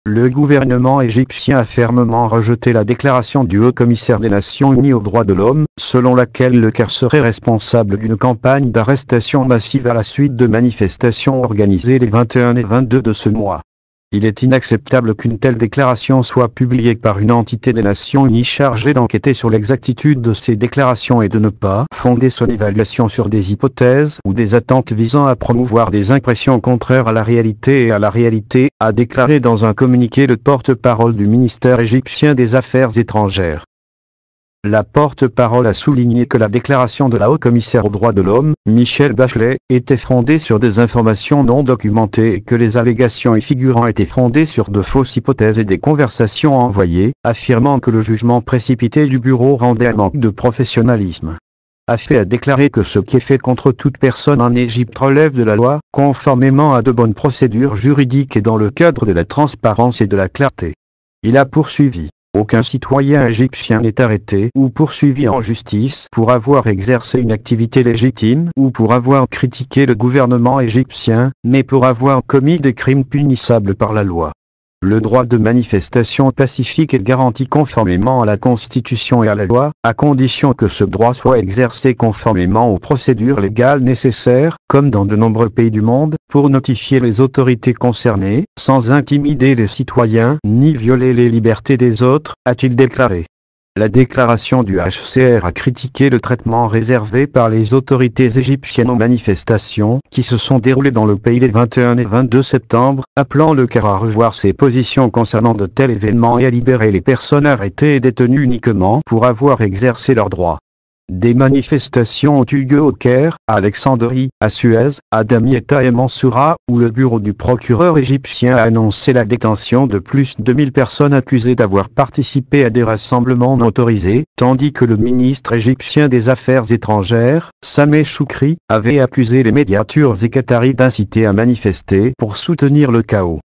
Le gouvernement égyptien a fermement rejeté la déclaration du Haut-Commissaire des Nations Unies aux droits de l'homme, selon laquelle le Caire serait responsable d'une campagne d'arrestation massive à la suite de manifestations organisées les 21 et 22 de ce mois. Il est inacceptable qu'une telle déclaration soit publiée par une entité des Nations Unies chargée d'enquêter sur l'exactitude de ces déclarations et de ne pas fonder son évaluation sur des hypothèses ou des attentes visant à promouvoir des impressions contraires à la réalité a déclaré dans un communiqué le porte-parole du ministère égyptien des Affaires étrangères. La porte-parole a souligné que la déclaration de la haut-commissaire aux droits de l'homme, Michelle Bachelet, était fondée sur des informations non documentées et que les allégations y figurant étaient fondées sur de fausses hypothèses et des conversations envoyées, affirmant que le jugement précipité du bureau rendait un manque de professionnalisme. Afé a déclaré que ce qui est fait contre toute personne en Égypte relève de la loi, conformément à de bonnes procédures juridiques et dans le cadre de la transparence et de la clarté. Il a poursuivi. Aucun citoyen égyptien n'est arrêté ou poursuivi en justice pour avoir exercé une activité légitime ou pour avoir critiqué le gouvernement égyptien, mais pour avoir commis des crimes punissables par la loi. Le droit de manifestation pacifique est garanti conformément à la Constitution et à la loi, à condition que ce droit soit exercé conformément aux procédures légales nécessaires, comme dans de nombreux pays du monde, pour notifier les autorités concernées, sans intimider les citoyens ni violer les libertés des autres, a-t-il déclaré. La déclaration du HCR a critiqué le traitement réservé par les autorités égyptiennes aux manifestations qui se sont déroulées dans le pays les 21 et 22 septembre, appelant le Caire à revoir ses positions concernant de tels événements et à libérer les personnes arrêtées et détenues uniquement pour avoir exercé leurs droits. Des manifestations ont eu lieu au Caire, à Alexandrie, à Suez, à Damietta et Mansoura, où le bureau du procureur égyptien a annoncé la détention de plus de 1000 personnes accusées d'avoir participé à des rassemblements non autorisés, tandis que le ministre égyptien des Affaires étrangères, Sameh Choukri, avait accusé les médias turcs et qataris d'inciter à manifester pour soutenir le chaos.